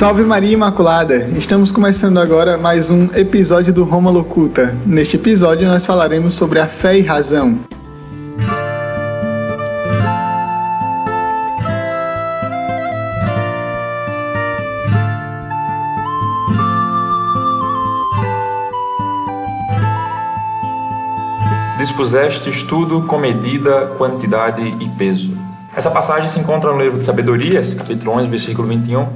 Salve Maria Imaculada! Estamos começando agora mais um episódio do Roma Locuta. Neste episódio nós falaremos sobre a fé e razão. Dispusestes tudo com medida, quantidade e peso. Essa passagem se encontra no livro de Sabedorias, capítulo 11, versículo 21,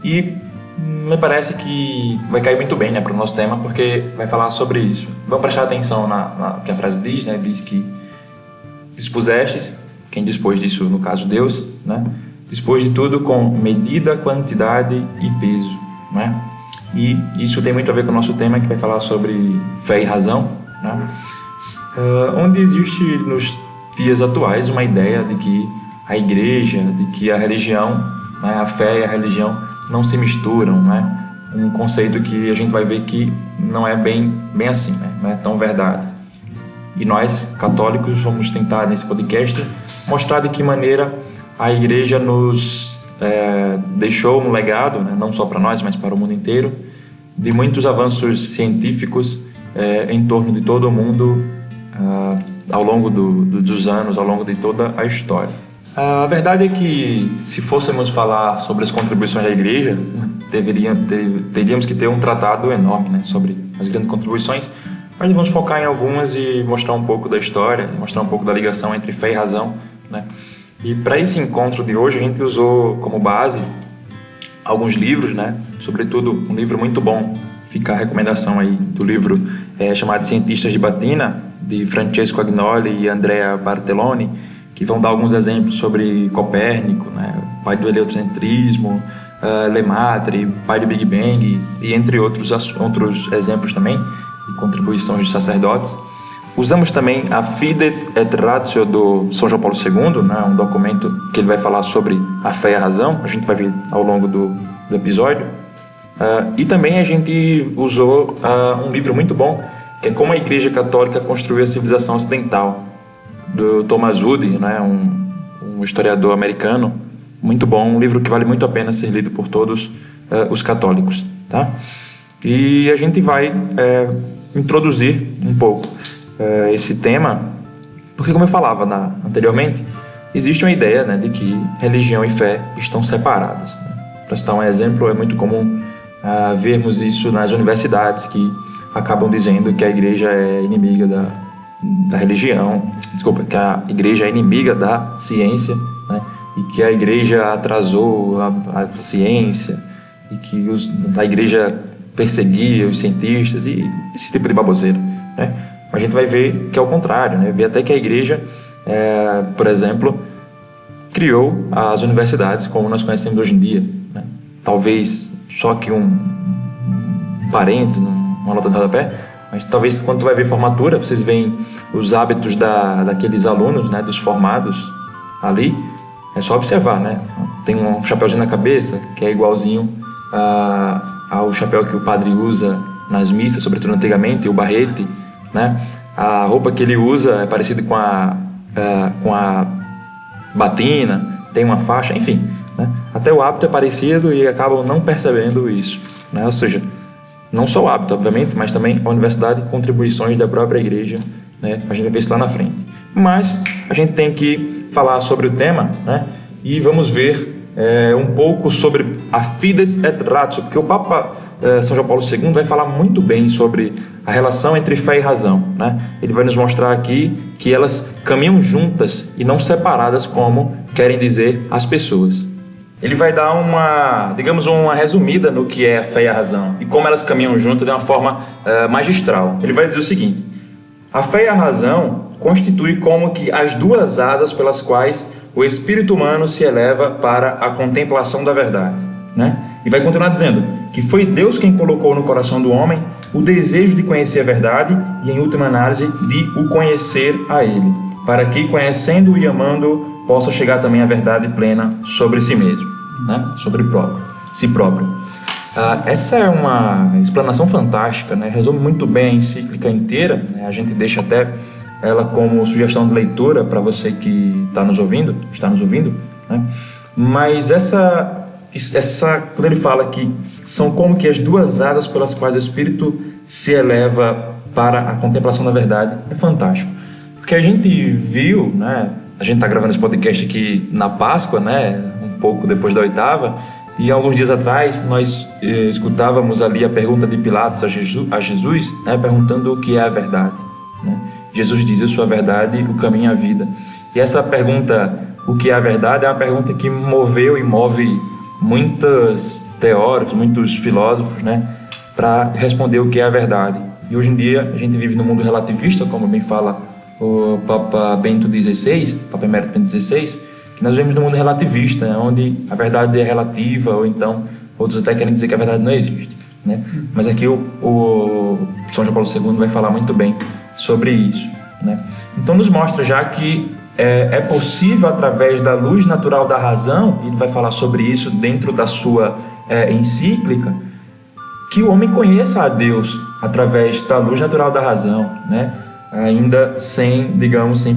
e me parece que vai cair muito bem, para o nosso tema, porque vai falar sobre isso. Vamos prestar atenção na que a frase diz, diz que dispusestes, quem dispôs disso, no caso Deus, dispôs de tudo com medida, quantidade e peso. E isso tem muito a ver com o nosso tema, que vai falar sobre fé e razão, onde existe nos dias atuais uma ideia de que a igreja, de que a religião, a fé e a religião não se misturam, um conceito que a gente vai ver que não é bem assim, não é tão verdade. E nós, católicos, vamos tentar nesse podcast mostrar de que maneira a igreja nos deixou um legado, não só para nós, mas para o mundo inteiro, de muitos avanços científicos em torno de todo o mundo, ao longo dos anos, ao longo de toda a história. A verdade é que, se fôssemos falar sobre as contribuições da igreja, teríamos que ter um tratado enorme, sobre as grandes contribuições, mas vamos focar em algumas e mostrar um pouco da história, mostrar um pouco da ligação entre fé e razão. E para esse encontro de hoje a gente usou como base alguns livros, sobretudo um livro muito bom, fica a recomendação aí do livro chamado Cientistas de Batina, de Francesco Agnoli e Andrea Bartelloni, que vão dar alguns exemplos sobre Copérnico, pai do heliocentrismo, Lemaitre, pai do Big Bang, e entre outros exemplos também, e contribuições de sacerdotes. Usamos também a Fides et Ratio do São João Paulo II, um documento que ele vai falar sobre a fé e a razão, a gente vai ver ao longo do episódio. E também a gente usou um livro muito bom, que é Como a Igreja Católica Construiu a Civilização Ocidental, do Thomas Wood, um historiador americano, muito bom, um livro que vale muito a pena ser lido por todos os católicos. E a gente vai introduzir um pouco esse tema, porque, como eu falava anteriormente, existe uma ideia de que religião e fé estão separadas. Para citar um exemplo, é muito comum vermos isso nas universidades, que acabam dizendo que a igreja é inimiga da religião, que a igreja é inimiga da ciência, e que a igreja atrasou a ciência, e que a igreja perseguia os cientistas, e esse tipo de baboseira. A gente vai ver que é o contrário, ver até que a igreja, por exemplo, criou as universidades como nós conhecemos hoje em dia. Talvez, só que um parênteses, uma nota de rodapé, mas talvez quando tu vai ver formatura, vocês veem os hábitos daqueles alunos, dos formados ali, é só observar, Tem um chapéuzinho na cabeça que é igualzinho ao chapéu que o padre usa nas missas, sobretudo antigamente, o barrete, A roupa que ele usa é parecida com a batina, tem uma faixa, enfim, Até o hábito é parecido e acabam não percebendo isso, Ou seja, não só o hábito, obviamente, mas também a universidade, contribuições da própria igreja, A gente vai ver isso lá na frente. Mas a gente tem que falar sobre o tema, E vamos ver um pouco sobre a Fides et Ratio, porque o Papa São João Paulo II vai falar muito bem sobre a relação entre fé e razão, Ele vai nos mostrar aqui que elas caminham juntas e não separadas, como querem dizer as pessoas. Ele vai dar uma resumida no que é a fé e a razão e como elas caminham juntas de uma forma magistral. Ele vai dizer o seguinte: a fé e a razão constituem como que as duas asas pelas quais o espírito humano se eleva para a contemplação da verdade, E vai continuar dizendo que foi Deus quem colocou no coração do homem o desejo de conhecer a verdade e, em última análise, de o conhecer a Ele, para que, conhecendo-o e amando-o, possa chegar também à verdade plena sobre si mesmo, sobre si próprio. Essa é uma explanação fantástica, resume muito bem a encíclica inteira, A gente deixa até ela como sugestão de leitura para você que está nos ouvindo, Mas essa quando ele fala que são como que as duas asas pelas quais o espírito se eleva para a contemplação da verdade, é fantástico. Porque a gente viu, né, a gente está gravando esse podcast aqui na Páscoa, né, um pouco depois da oitava, e alguns dias atrás nós escutávamos ali a pergunta de Pilatos a Jesus, né, perguntando o que é a verdade. Né? Jesus diz: eu sou a verdade, o caminho e a vida. E essa pergunta, o que é a verdade, é uma pergunta que moveu e move muitos teóricos, muitos filósofos, né, para responder o que é a verdade. E hoje em dia a gente vive num mundo relativista, como bem fala o Papa Bento XVI, Papa Emérito Bento XVI, que nós vivemos num mundo relativista, né, onde a verdade é relativa, ou então outros até querem dizer que a verdade não existe. Né? Mas aqui o São João Paulo II vai falar muito bem sobre isso. Né? Então nos mostra já que é possível, através da luz natural da razão, e ele vai falar sobre isso dentro da sua encíclica, que o homem conheça a Deus através da luz natural da razão, né? Ainda sem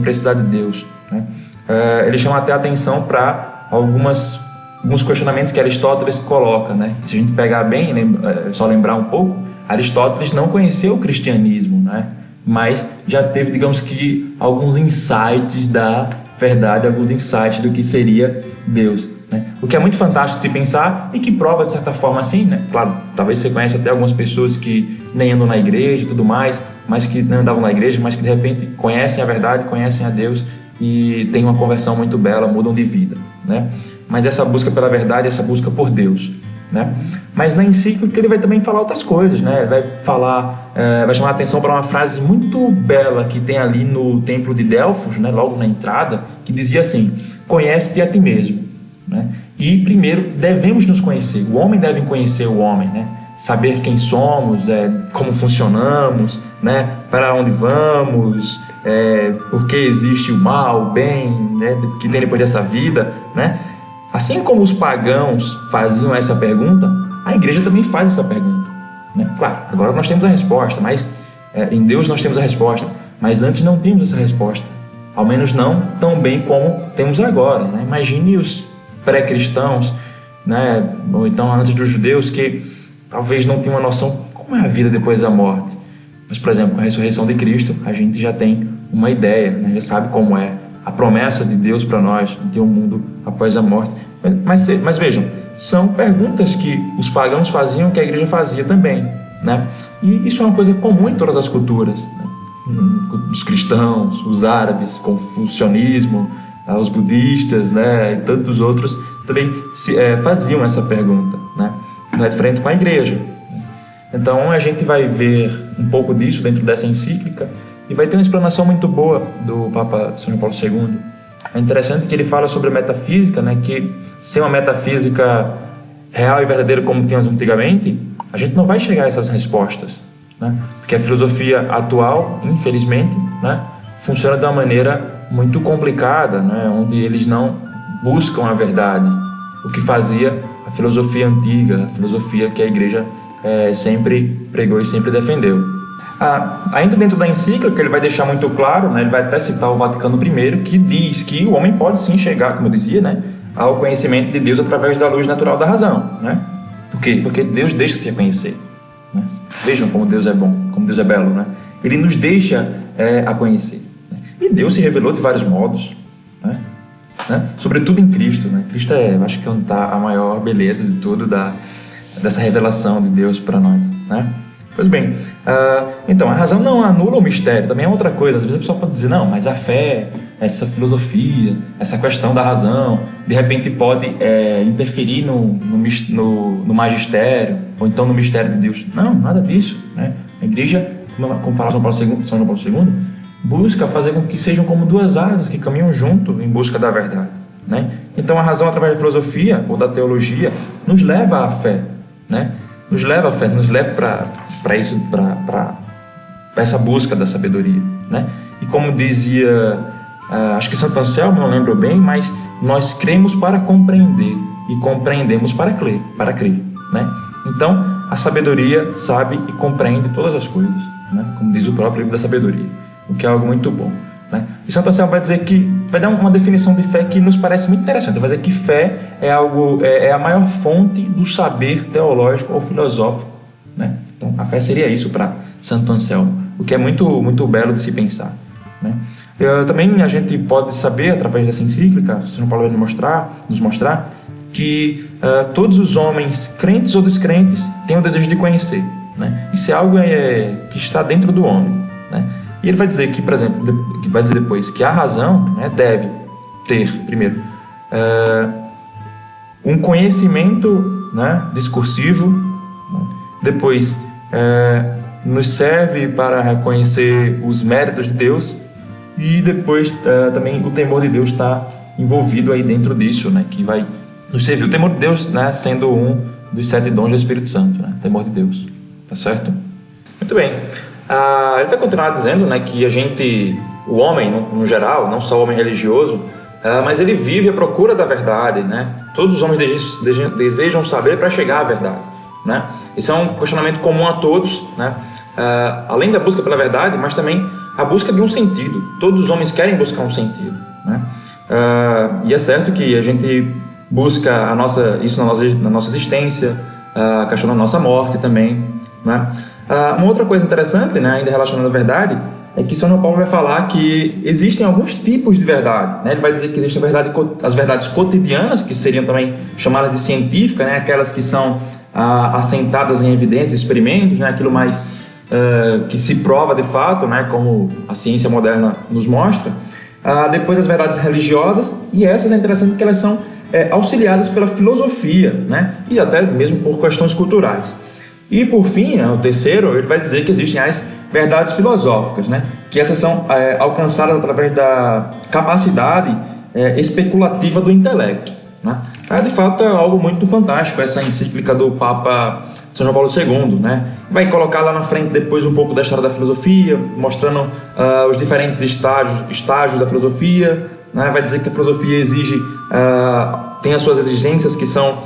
precisar de Deus. Né? Ele chama até a atenção para alguns questionamentos que Aristóteles coloca. Né? Se a gente pegar bem, só lembrar um pouco, Aristóteles não conheceu o cristianismo, né? Mas já teve, alguns insights da verdade, alguns insights do que seria Deus. Né? O que é muito fantástico de se pensar e que prova, de certa forma, assim, né? Claro, talvez você conheça até algumas pessoas que nem andam na igreja e tudo mais, mas que não andavam na igreja, mas que de repente conhecem a verdade, conhecem a Deus e têm uma conversão muito bela, mudam de vida. Né? Mas essa busca pela verdade, essa busca por Deus. Né? Mas na encíclica ele vai também falar outras coisas, né? Ele vai falar, vai chamar a atenção para uma frase muito bela que tem ali no templo de Delfos, né? Logo na entrada, que dizia assim: conhece-te a ti mesmo. Né? E primeiro devemos nos conhecer, o homem deve conhecer o homem, né? Saber quem somos, como funcionamos, né? Para onde vamos, por que existe o mal, o bem, né? Que tem depois dessa vida, né? Assim como os pagãos faziam essa pergunta, a igreja também faz essa pergunta. Né? Claro, agora nós temos a resposta, mas em Deus nós temos a resposta, mas antes não tínhamos essa resposta. Ao menos não tão bem como temos agora. Né? Imagine os pré-cristãos, né? Ou então antes dos judeus, que talvez não tenham uma noção como é a vida depois da morte. Mas, por exemplo, com a ressurreição de Cristo, a gente já tem uma ideia, né? Já sabe como é a promessa de Deus para nós, de ter um mundo após a morte. Mas vejam, são perguntas que os pagãos faziam, que a igreja fazia também. Né? E isso é uma coisa comum em todas as culturas. Né? Os cristãos, os árabes, confucionismo, os budistas, né? E tantos outros também faziam essa pergunta. Né? Não é diferente com a igreja. Então a gente vai ver um pouco disso dentro dessa encíclica e vai ter uma explanação muito boa do Papa São João Paulo II. É interessante que ele fala sobre a metafísica, né? Que sem uma metafísica real e verdadeira como tínhamos antigamente, a gente não vai chegar a essas respostas. Né? Porque a filosofia atual, infelizmente, né? Funciona de uma maneira muito complicada, né? Onde eles não buscam a verdade, o que fazia a filosofia antiga, a filosofia que a igreja sempre pregou e sempre defendeu. Ainda dentro da encíclica, ele vai deixar muito claro, né? Ele vai até citar o Vaticano I, que diz que o homem pode sim chegar, como eu dizia, né? Ao conhecimento de Deus através da luz natural da razão. Né? Por quê? Porque Deus deixa-se conhecer. Né? Vejam como Deus é bom, como Deus é belo. Né? Ele nos deixa a conhecer. Né? E Deus se revelou de vários modos. Né? Sobretudo em Cristo. Né? Cristo acho que está a maior beleza de tudo dessa revelação de Deus para nós. Né? Pois bem, então a razão não anula o mistério, também é outra coisa. Às vezes a pessoa pode dizer, não, mas a fé, essa filosofia, essa questão da razão, de repente pode interferir no magistério, ou então no mistério de Deus. Não, nada disso. Né? A igreja, como fala São João Paulo II, busca fazer com que sejam como duas asas que caminham junto em busca da verdade. Né? Então a razão, através da filosofia ou da teologia, nos leva à fé. Né? Nos leva à fé, nos leva para isso, para essa busca da sabedoria. Né? E como dizia, acho que Santo Anselmo, não lembro bem, mas nós cremos para compreender e compreendemos para crer. Né? Então, a sabedoria sabe e compreende todas as coisas, né? Como diz o próprio livro da sabedoria, o que é algo muito bom. né? E Santo Anselmo vai dizer que vai dar uma definição de fé que nos parece muito interessante. Vai dizer que fé é a maior fonte do saber teológico ou filosófico, né? Então, a fé seria isso para Santo Anselmo, o que é muito, muito belo de se pensar, né? Também a gente pode saber, através dessa encíclica, São Paulo vai nos mostrar que todos os homens, crentes ou descrentes, têm o desejo de conhecer, né? Isso é algo que está dentro do homem, né? E ele vai dizer que, por exemplo, que vai dizer depois que a razão, né, deve ter, primeiro, um conhecimento, né, discursivo, né? Depois nos serve para reconhecer os méritos de Deus, e depois também o temor de Deus está envolvido aí dentro disso, né, que vai nos servir. O temor de Deus, né, sendo um dos 7 dons do Espírito Santo, né, temor de Deus, tá certo? Muito bem. Ele vai continuar dizendo, né, que o homem no geral, não só o homem religioso, mas ele vive à procura da verdade, né? Todos os homens desejam saber para chegar à verdade, né? Esse é um questionamento comum a todos, né? Além da busca pela verdade, mas também a busca de um sentido. Todos os homens querem buscar um sentido, né? E é certo que a gente busca isso na nossa existência, a questão da nossa morte também, né? Uma outra coisa interessante, né, ainda relacionada à verdade, é que São João Paulo vai falar que existem alguns tipos de verdade, né? Ele vai dizer que existem as verdades cotidianas, que seriam também chamadas de científicas, né? Aquelas que são assentadas em evidências, experimentos, né? Aquilo mais que se prova de fato, né? Como a ciência moderna nos mostra. Depois as verdades religiosas, e essas é interessante porque elas são auxiliadas pela filosofia, né? E até mesmo por questões culturais. E por fim, o terceiro, ele vai dizer que existem as verdades filosóficas, né? Que essas são alcançadas através da capacidade especulativa do intelecto, né? De fato é algo muito fantástico essa encíclica do Papa São João Paulo II, né? Vai colocar lá na frente depois um pouco da história da filosofia, mostrando os diferentes estágios da filosofia, né? Vai dizer que a filosofia tem as suas exigências que são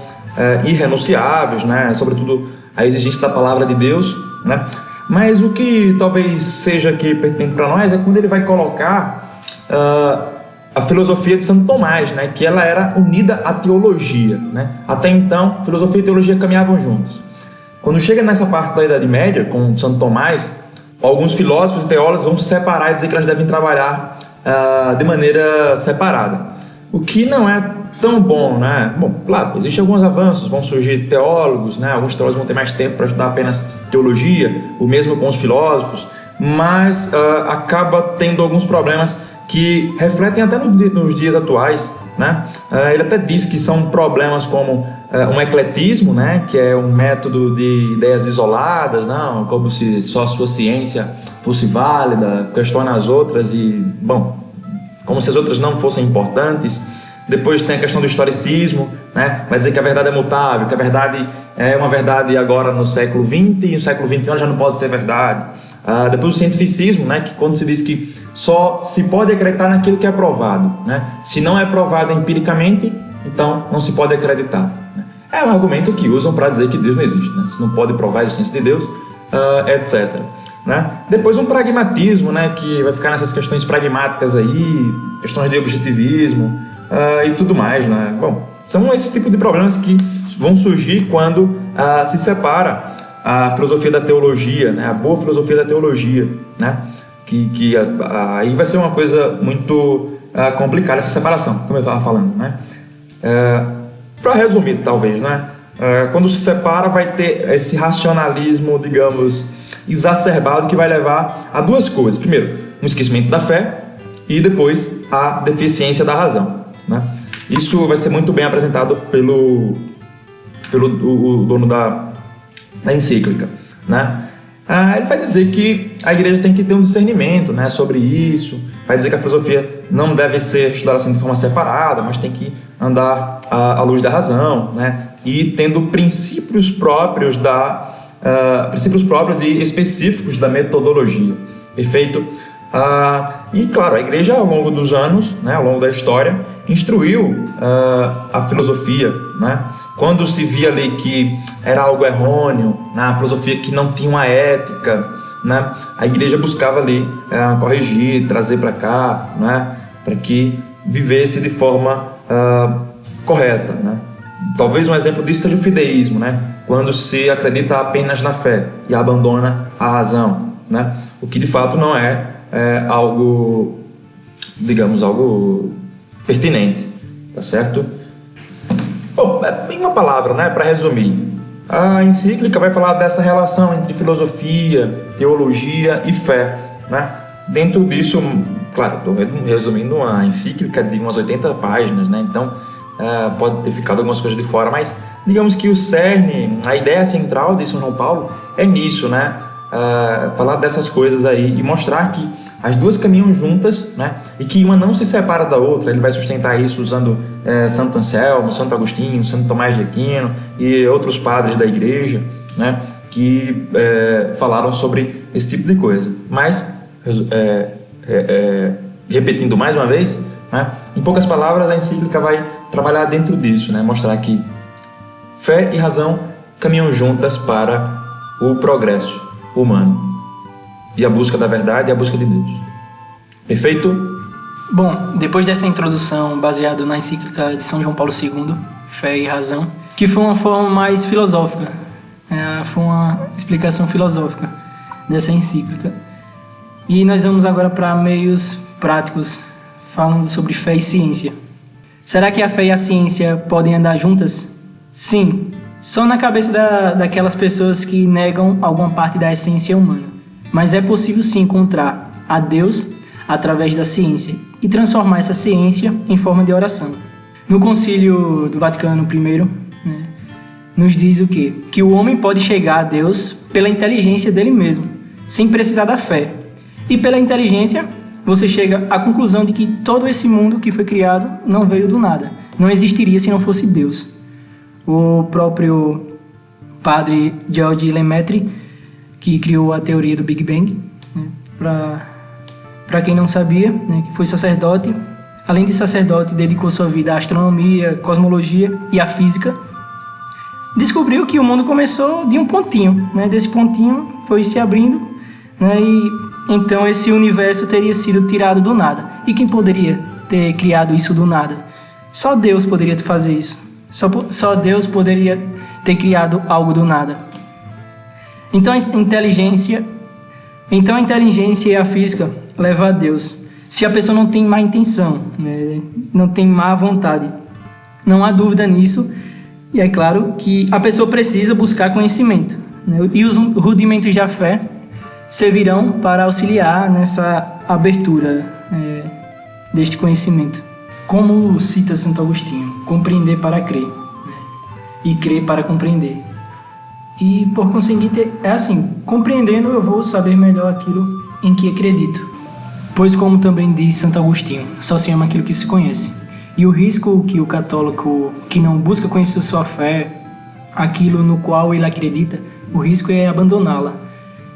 irrenunciáveis, né? Sobretudo a exigência da palavra de Deus, né? Mas o que talvez seja que pertinente para nós é quando ele vai colocar a filosofia de Santo Tomás, né? Que ela era unida à teologia, né? Até então, filosofia e teologia caminhavam juntas. Quando chega nessa parte da Idade Média, com Santo Tomás, alguns filósofos e teólogos vão se separar e dizer que elas devem trabalhar de maneira separada, o que não é tão bom, né? Bom, claro, existem alguns avanços, vão surgir teólogos, né? Alguns teólogos vão ter mais tempo para estudar apenas teologia, o mesmo com os filósofos, mas acaba tendo alguns problemas que refletem até nos dias atuais, né? Ele até diz que são problemas como um ecletismo, né? Que é um método de ideias isoladas, não? Como se só a sua ciência fosse válida, questiona as outras e, bom, como se as outras não fossem importantes. Depois tem a questão do historicismo, né? Vai dizer que a verdade é mutável, que a verdade é uma verdade agora no século XX e no século XXI já não pode ser verdade. Depois o cientificismo, né? Que quando se diz que só se pode acreditar naquilo que é provado, né? Se não é provado empiricamente, então não se pode acreditar, né? É um argumento que usam para dizer que Deus não existe, né? Se não pode provar a existência de Deus, etc., né? Depois um pragmatismo, né? Que vai ficar nessas questões pragmáticas aí, questões de objetivismo, e tudo mais, né? Bom, são esses tipos de problemas que vão surgir quando se separa a filosofia da teologia, né? A boa filosofia da teologia, né? Que aí vai ser uma coisa muito complicada essa separação, como eu estava falando, né? Para resumir, talvez, né? Quando se separa, vai ter esse racionalismo, digamos, exacerbado que vai levar a duas coisas. Primeiro, um esquecimento da fé e depois a deficiência da razão, né? Isso vai ser muito bem apresentado pelo dono da encíclica, né? Ele vai dizer que a igreja tem que ter um discernimento, né, sobre isso. Vai dizer que a filosofia não deve ser estudada assim de forma separada, mas tem que andar à luz da razão, né? E tendo princípios próprios e específicos da metodologia. Perfeito? E claro, a igreja ao longo dos anos, né, ao longo da história, instruiu a filosofia, né? Quando se via ali que era algo errôneo, né, a filosofia que não tinha uma ética, né, a igreja buscava ali corrigir, trazer para cá, né, para que vivesse de forma correta, né. Talvez um exemplo disso seja o fideísmo, né, quando se acredita apenas na fé e abandona a razão, né, o que de fato não é algo, digamos, algo pertinente, tá certo? Bom, em uma palavra, né, para resumir, a encíclica vai falar dessa relação entre filosofia, teologia e fé, né? Dentro disso, claro, estou resumindo uma encíclica de umas 80 páginas, né? Então pode ter ficado algumas coisas de fora, mas digamos que o cerne, a ideia central de São João Paulo é nisso, né? Falar dessas coisas aí e mostrar que as duas caminham juntas, né? E que uma não se separa da outra. Ele vai sustentar isso usando Santo Anselmo, Santo Agostinho, Santo Tomás de Aquino e outros padres da igreja, né? Que falaram sobre esse tipo de coisa. Mas, repetindo mais uma vez, né? Em poucas palavras, a encíclica vai trabalhar dentro disso, né? Mostrar que fé e razão caminham juntas para o progresso humano e a busca da verdade e a busca de Deus. Perfeito? Bom, depois dessa introdução baseada na encíclica de São João Paulo II, Fé e Razão, que foi uma forma mais filosófica, foi uma explicação filosófica dessa encíclica. E nós vamos agora para meios práticos, falando sobre fé e ciência. Será que a fé e a ciência podem andar juntas? Sim, só na cabeça daquelas pessoas que negam alguma parte da essência humana. Mas é possível sim encontrar a Deus através da ciência e transformar essa ciência em forma de oração. No Concílio do Vaticano I, né, nos diz o quê? Que o homem pode chegar a Deus pela inteligência dele mesmo, sem precisar da fé. E pela inteligência, você chega à conclusão de que todo esse mundo que foi criado não veio do nada, não existiria se não fosse Deus. O próprio padre Georges Lemaitre, que criou a teoria do Big Bang, né? Para quem não sabia, né, que foi sacerdote, além de sacerdote, dedicou sua vida à astronomia, cosmologia e à física, descobriu que o mundo começou de um pontinho, né? Desse pontinho foi se abrindo, né? E então esse universo teria sido tirado do nada. E quem poderia ter criado isso do nada? Só Deus poderia fazer isso. Só Deus poderia ter criado algo do nada. Então a inteligência e a física levam a Deus. Se a pessoa não tem má intenção, né, não tem má vontade, não há dúvida nisso. E é claro que a pessoa precisa buscar conhecimento, né, e os rudimentos da fé servirão para auxiliar nessa abertura deste conhecimento. Como cita Santo Agostinho, compreender para crer, né, e crer para compreender. E, por conseguinte, é assim, compreendendo eu vou saber melhor aquilo em que acredito. Pois, como também diz Santo Agostinho, só se ama aquilo que se conhece. E o risco que o católico que não busca conhecer sua fé, aquilo no qual ele acredita, o risco é abandoná-la.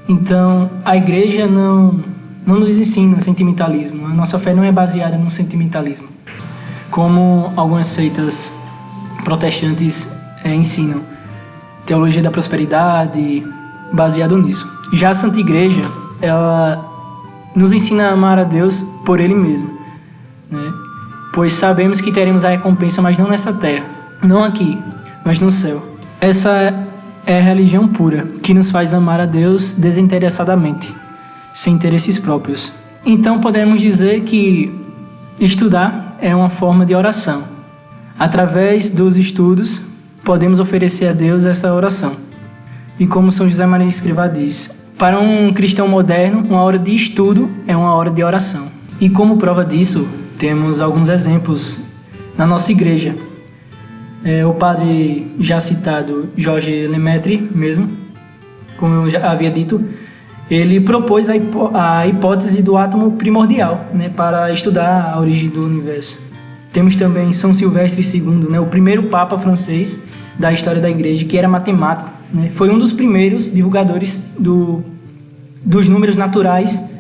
Então, a igreja não nos ensina sentimentalismo. A nossa fé não é baseada no sentimentalismo, como algumas seitas protestantes ensinam. Teologia da prosperidade, baseado nisso. Já a Santa Igreja, ela nos ensina a amar a Deus por Ele mesmo, né? Pois sabemos que teremos a recompensa, mas não nessa terra, não aqui, mas no céu. Essa é a religião pura, que nos faz amar a Deus desinteressadamente, sem interesses próprios. Então podemos dizer que estudar é uma forma de oração. Através dos estudos, podemos oferecer a Deus essa oração. E como São José Maria Escrivá diz, para um cristão moderno, uma hora de estudo é uma hora de oração. E como prova disso, temos alguns exemplos na nossa igreja. O padre já citado, Georges Lemaitre mesmo, como eu já havia dito, ele propôs a hipótese do átomo primordial, né, para estudar a origem do universo. Temos também São Silvestre II, né, o primeiro papa francês da história da igreja, que era matemático, né, foi um dos primeiros divulgadores dos números naturais,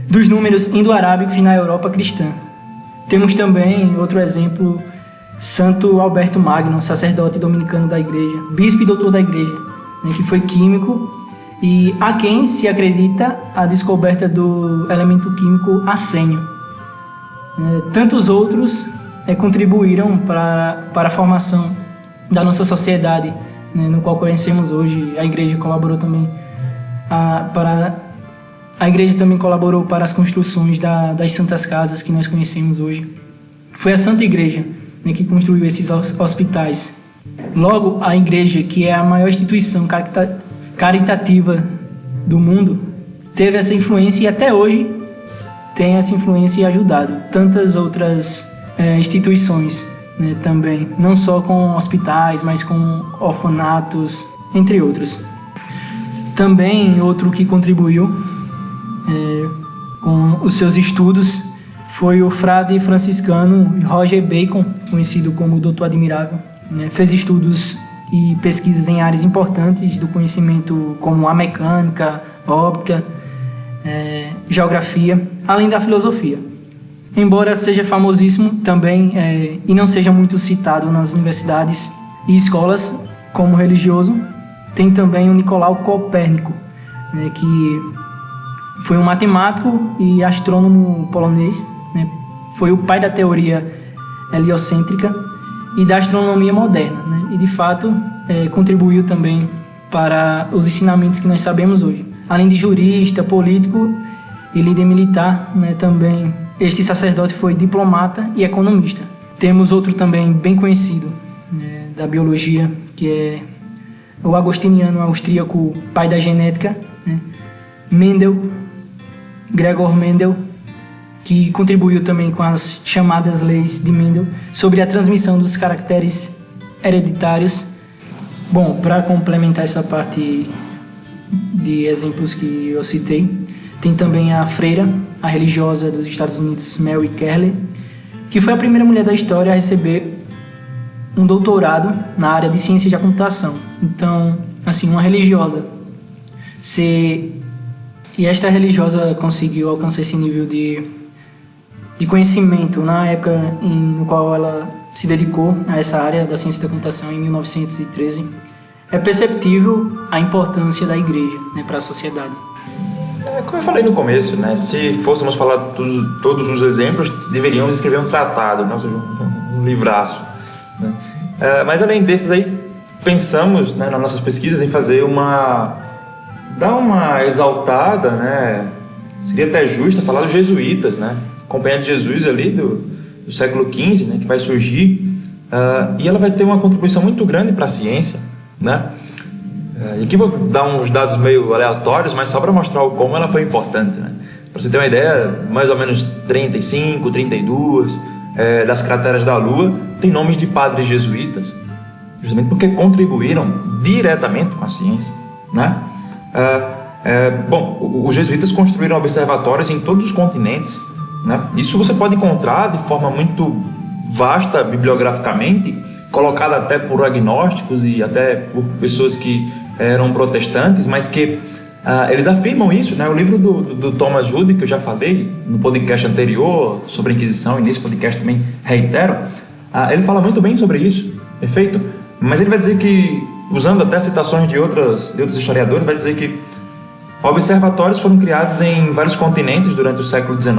dos números indo-arábicos na Europa cristã. Temos também outro exemplo, Santo Alberto Magno, sacerdote dominicano da igreja, bispo e doutor da igreja, né, que foi químico E há quem se acredita a descoberta do elemento químico arsênio. Tantos outros contribuíram para a formação da nossa sociedade, no qual conhecemos hoje. A igreja colaborou também a igreja também colaborou para as construções das santas casas que nós conhecemos hoje. Foi a Santa Igreja que construiu esses hospitais. Logo, a igreja, que é a maior instituição caritativa do mundo, teve essa influência e até hoje tem essa influência e ajudado tantas outras instituições, também, não só com hospitais, mas com orfanatos, entre outros. Também outro que contribuiu com os seus estudos foi o frade franciscano Roger Bacon, conhecido como o Doutor Admirável. Fez estudos e pesquisas em áreas importantes do conhecimento, como a mecânica, óptica, geografia, além da filosofia. Embora seja famosíssimo também e não seja muito citado nas universidades e escolas como religioso, tem também o Nicolau Copérnico, que foi um matemático e astrônomo polonês, foi o pai da teoria heliocêntrica e da astronomia moderna, e de fato contribuiu também para os ensinamentos que nós sabemos hoje. Além de jurista, político e líder militar, também este sacerdote foi diplomata e economista. Temos outro também bem conhecido da biologia, que é o agostiniano austríaco, pai da genética, Gregor Mendel, que contribuiu também com as chamadas leis de Mendel sobre a transmissão dos caracteres hereditários. Bom, para complementar essa parte de exemplos que eu citei, tem também a freira, a religiosa dos Estados Unidos, Mary Carey, que foi a primeira mulher da história a receber um doutorado na área de ciência da computação. Então, assim, uma religiosa. E esta religiosa conseguiu alcançar esse nível de conhecimento na época no qual ela se dedicou a essa área da ciência da computação, em 1913. É perceptível a importância da igreja, para a sociedade. Como eu falei no começo, se fôssemos falar todos os exemplos, deveríamos escrever um tratado, ou seja, um livraço. Mas além desses aí, pensamos nas nossas pesquisas em fazer dar uma exaltada, seria até justo falar dos jesuítas, Companhia de Jesus ali do século XV, que vai surgir, e ela vai ter uma contribuição muito grande para a ciência, E aqui vou dar uns dados meio aleatórios, mas só para mostrar como ela foi importante, Para você ter uma ideia, mais ou menos 35, 32 das crateras da Lua tem nomes de padres jesuítas, justamente porque contribuíram diretamente com a ciência, Bom, os jesuítas construíram observatórios em todos os continentes, Isso você pode encontrar de forma muito vasta bibliograficamente, colocada até por agnósticos e até por pessoas que eram protestantes, mas que eles afirmam isso, O livro do Thomas Hood, que eu já falei no podcast anterior sobre a Inquisição, e nesse podcast também reitero, ele fala muito bem sobre isso, perfeito? Mas ele vai dizer que, usando até citações de outros historiadores, vai dizer que observatórios foram criados em vários continentes durante o século XIX,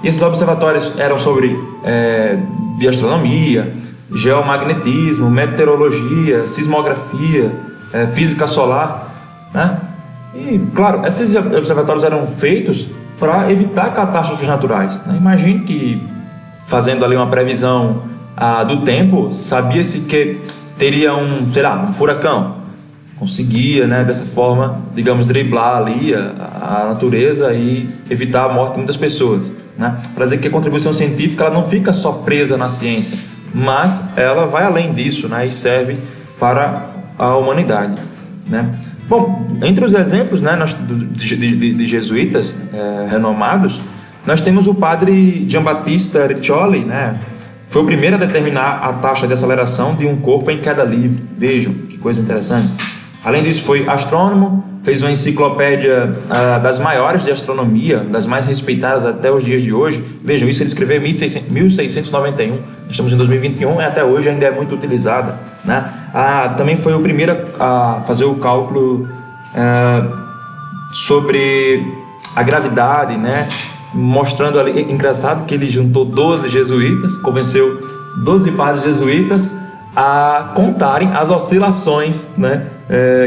e esses observatórios eram sobre bioastronomia, geomagnetismo, meteorologia, sismografia, física solar, E, claro, esses observatórios eram feitos para evitar catástrofes naturais. Imagine que, fazendo ali uma previsão do tempo, sabia-se que teria um furacão. Conseguia, dessa forma, digamos, driblar ali a natureza e evitar a morte de muitas pessoas. Para dizer que a contribuição científica ela não fica só presa na ciência, mas ela vai além disso, e serve para a humanidade. Bom, entre os exemplos de jesuítas renomados, nós temos o padre Giambattista Riccioli, foi o primeiro a determinar a taxa de aceleração de um corpo em queda livre. Vejam, que coisa interessante. Além disso, foi astrônomo, fez uma enciclopédia das maiores de astronomia, das mais respeitadas até os dias de hoje. Vejam, isso ele escreveu em 1691, nós estamos em 2021 e até hoje ainda é muito utilizada. Também foi o primeiro a fazer o cálculo sobre a gravidade, né? Mostrando ali, engraçado que ele juntou 12 jesuítas, convenceu 12 padres jesuítas a contarem as oscilações, né,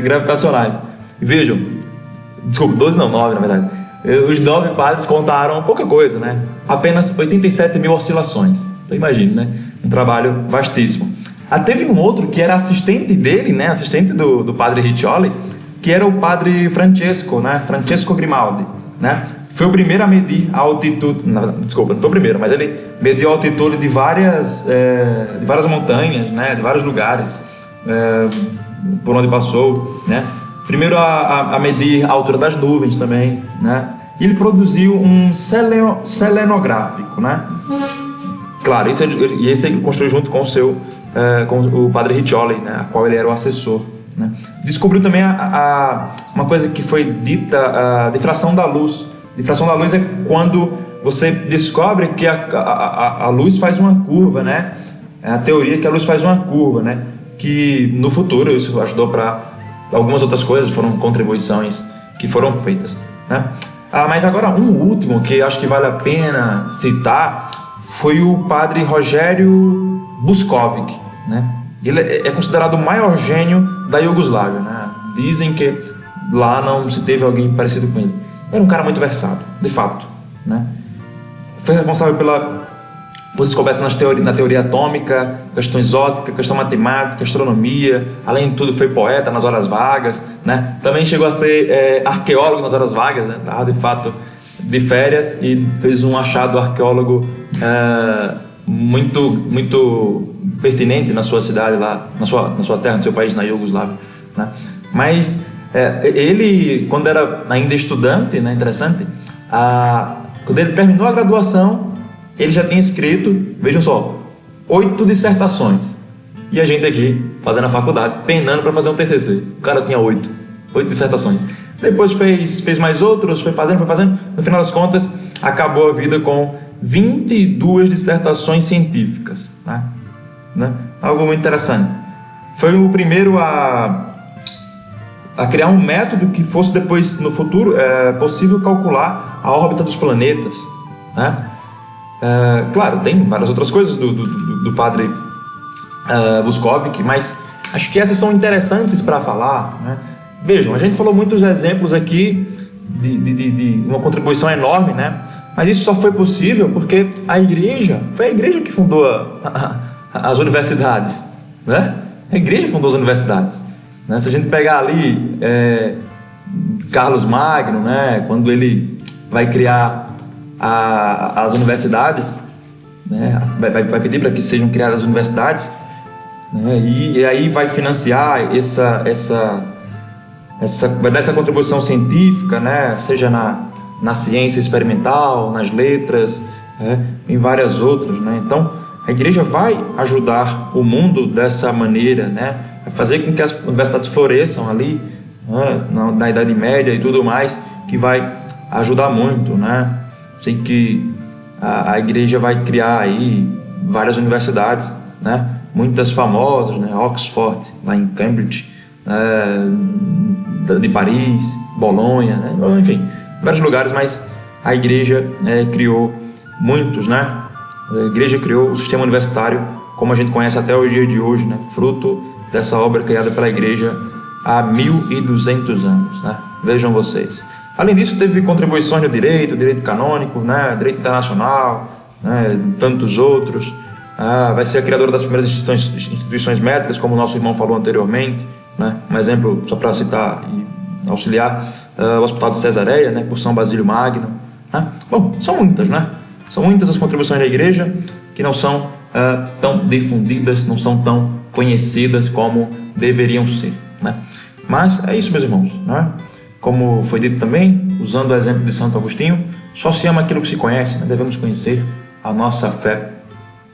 gravitacionais. Vejam, desculpa, 12 não, 9 na verdade. Os 9 padres contaram pouca coisa, né? Apenas 87 mil oscilações. Então imagine, né? Um trabalho vastíssimo. Teve um outro que era assistente dele, né? Assistente do padre Riccioli, que era o padre Francesco, né? Francesco Grimaldi, né? Foi o primeiro a medir a altitude, desculpa, não foi o primeiro, mas ele mediu a altitude de várias montanhas, né, de vários lugares por onde passou, né. Primeiro a medir a altura das nuvens também, né. E ele produziu um selenográfico, né. Claro, esse ele construiu junto com com o padre Riccioli, né, a qual ele era o assessor, né. Descobriu também uma coisa que foi dita, a difração da luz. Difração da luz é quando você descobre que a luz faz uma curva, né? É a teoria que a luz faz uma curva, né? Que no futuro isso ajudou para algumas outras coisas, foram contribuições que foram feitas, né? Mas agora um último que acho que vale a pena citar foi o padre Rogério Buscovic, né? Ele é considerado o maior gênio da Iugoslávia, né? Dizem que lá não se teve alguém parecido com ele. Era um cara muito versado, de fato, né? Foi responsável por descobertas na teoria atômica, questões ópticas, questão matemática, astronomia. Além de tudo, foi poeta nas horas vagas, né? Também chegou a ser arqueólogo nas horas vagas, né? Estava, de fato, de férias e fez um achado arqueólogo muito pertinente na sua cidade lá, na sua terra, no seu país, na Iugoslávia, né? Mas ele, quando era ainda estudante, né, interessante, quando ele terminou a graduação, ele já tinha escrito, vejam só, 8 dissertações. E a gente aqui, fazendo a faculdade, penando para fazer um TCC. O cara tinha 8 dissertações. Depois fez mais outros, foi fazendo. No final das contas, acabou a vida com 22 dissertações científicas, né? Algo muito interessante. Foi o primeiro a criar um método que fosse depois, no futuro, possível calcular a órbita dos planetas, né? Claro, tem várias outras coisas do padre Buscovic, mas acho que essas são interessantes para falar, né? Vejam, a gente falou muitos exemplos aqui de uma contribuição enorme, né? Mas isso só foi possível porque foi a igreja que fundou as universidades, né? A igreja fundou as universidades, né? Se a gente pegar ali Carlos Magno, né, quando ele vai criar as universidades, né, vai pedir para que sejam criadas as universidades, né, e aí vai financiar vai dar essa contribuição científica, né, seja na ciência experimental, nas letras, em várias outras, né? Então a igreja vai ajudar o mundo dessa maneira, né? Vai fazer com que as universidades floresçam ali, né, na Idade Média e tudo mais, que vai ajudar muito, né? Sei que a igreja vai criar aí várias universidades, né? Muitas famosas, né? Oxford, lá em Cambridge, de Paris, Bolonha, né? Enfim, vários lugares, mas a igreja criou muitos, né? A igreja criou o sistema universitário como a gente conhece até o dia de hoje, né? Fruto dessa obra criada pela igreja há 1.200 anos, né? Vejam vocês. Além disso, teve contribuições no direito canônico, né? Direito internacional, né? Tantos outros. Vai ser a criadora das primeiras instituições médicas, como o nosso irmão falou anteriormente, né? Um exemplo, só para citar e auxiliar, o Hospital de Cesareia, né? Por São Basílio Magno, né? Bom, são muitas, né? São muitas as contribuições da igreja que não são tão difundidas, não são tão conhecidas como deveriam ser, né? Mas é isso, meus irmãos, né? Como foi dito também, usando o exemplo de Santo Agostinho, só se ama aquilo que se conhece, né? Devemos conhecer a nossa fé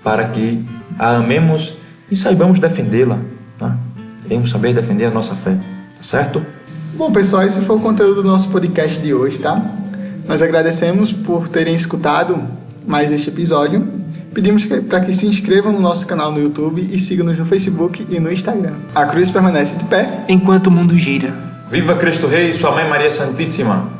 para que a amemos e saibamos defendê-la, tá? Devemos saber defender a nossa fé, tá certo? Bom, pessoal, esse foi o conteúdo do nosso podcast de hoje, tá? Nós agradecemos por terem escutado mais este episódio. Pedimos para que se inscrevam no nosso canal no YouTube e sigam-nos no Facebook e no Instagram. A cruz permanece de pé enquanto o mundo gira. Viva Cristo Rei, Sua Mãe Maria Santíssima!